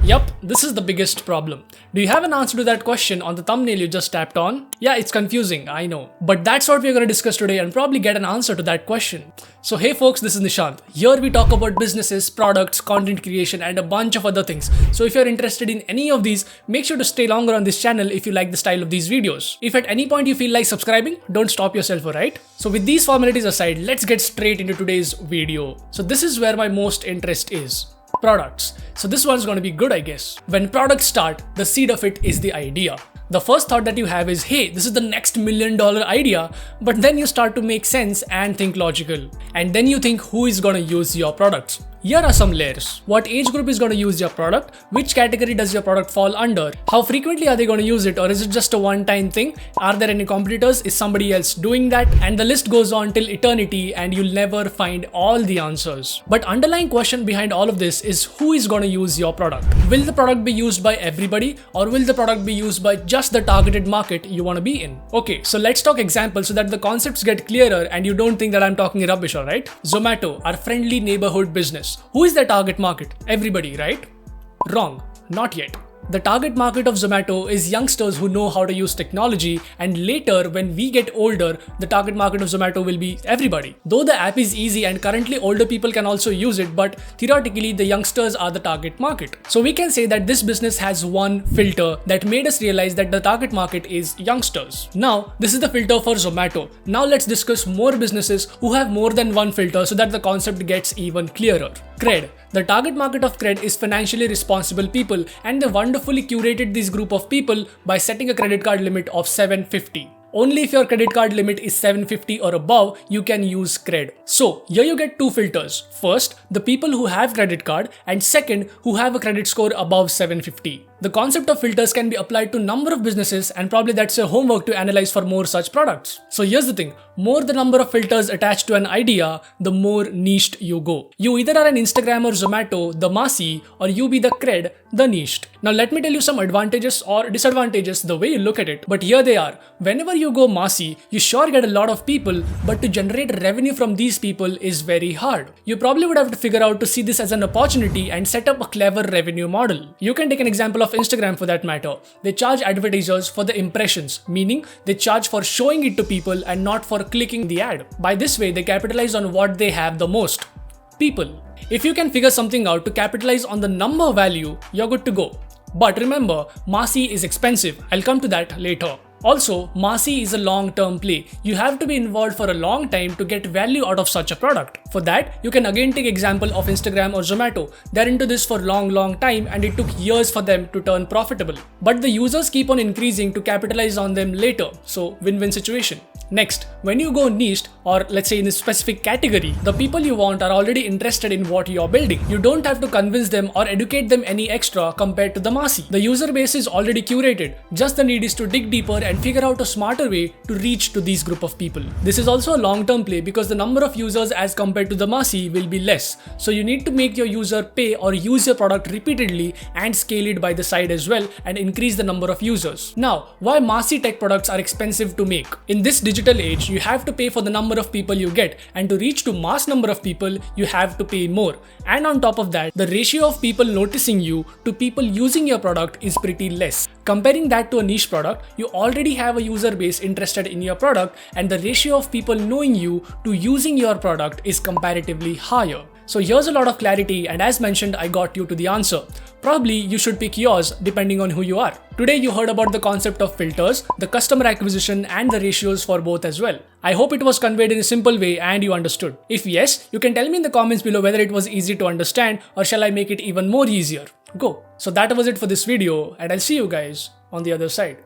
Yup, this is the biggest problem. Do you have an answer to that question on the thumbnail you just tapped on? Yeah, it's confusing, I know. But that's what we're going to discuss today and probably get an answer to that question. So hey folks, this is Nishant. Here we talk about businesses, products, content creation and a bunch of other things. So if you're interested in any of these, make sure to stay longer on this channel if you like the style of these videos. If at any point you feel like subscribing, don't stop yourself, alright? So with these formalities aside, let's get straight into today's video. So this is where my most interest is. Products. So this one's going to be good, I guess. When products start, the seed of it is the idea. The first thought that you have is, hey, this is the next $1 million idea, but then you start to make sense and think logical. And then you think who is going to use your products. Here are some layers. What age group is going to use your product? Which category does your product fall under? How frequently are they going to use it, or is it just a one-time thing? Are there any competitors? Is somebody else doing that? And the list goes on till eternity and you'll never find all the answers. But underlying question behind all of this is who is going to use your product? Will the product be used by everybody, or will the product be used by just the targeted market you want to be in? Okay, so let's talk examples so that the concepts get clearer and you don't think that I'm talking rubbish, alright? Zomato, our friendly neighborhood business. Who is the target market? Everybody, right? Wrong. Not yet. The target market of Zomato is youngsters who know how to use technology, and later when we get older, the target market of Zomato will be everybody. Though the app is easy and currently older people can also use it, but theoretically the youngsters are the target market. So we can say that this business has one filter that made us realize that the target market is youngsters. Now, this is the filter for Zomato. Now let's discuss more businesses who have more than one filter so that the concept gets even clearer. Cred. The target market of Cred is financially responsible people, and they wonderfully curated this group of people by setting a credit card limit of $750. Only if your credit card limit is $750 or above, you can use Cred. So here you get two filters. First, the people who have credit card, and second, who have a credit score above $750. The concept of filters can be applied to number of businesses, and probably that's your homework to analyze for more such products. So here's the thing, more the number of filters attached to an idea, the more niched you go. You either are an Instagram or Zomato, the massy, or you be the Cred, the niched. Now let me tell you some advantages or disadvantages the way you look at it, but here they are. Whenever you go massy, you sure get a lot of people, but to generate revenue from these people is very hard. You probably would have to figure out to see this as an opportunity and set up a clever revenue model. You can take an example of Instagram for that matter. They charge advertisers for the impressions, meaning they charge for showing it to people and not for clicking the ad. By this way, they capitalize on what they have the most: people. If you can figure something out to capitalize on the number value, you're good to go. But remember, massy is expensive. I'll come to that later. Also, massy is a long-term play. You have to be involved for a long time to get value out of such a product. For that, you can again take example of Instagram or Zomato. They're into this for long time, and it took years for them to turn profitable. But the users keep on increasing to capitalize on them later. So win-win situation. Next, when you go niched, or let's say in a specific category, the people you want are already interested in what you're building. You don't have to convince them or educate them any extra compared to the massy. The user base is already curated. Just the need is to dig deeper and figure out a smarter way to reach to these group of people. This is also a long-term play because the number of users as compared to the massy will be less. So you need to make your user pay or use your product repeatedly and scale it by the side as well and increase the number of users. Now, why massy tech products are expensive to make? In this digital age, you have to pay for the number of people you get, and to reach to mass number of people, you have to pay more. And on top of that, the ratio of people noticing you to people using your product is pretty less. Comparing that to a niche product, you already have a user base interested in your product, and the ratio of people knowing you to using your product is comparatively higher. So here's a lot of clarity, and as mentioned, I got you to the answer. Probably you should pick yours depending on who you are. Today you heard about the concept of filters, the customer acquisition and the ratios for both as well. I hope it was conveyed in a simple way and you understood. If yes, you can tell me in the comments below whether it was easy to understand or shall I make it even more easier. Go. So that was it for this video, and I'll see you guys on the other side.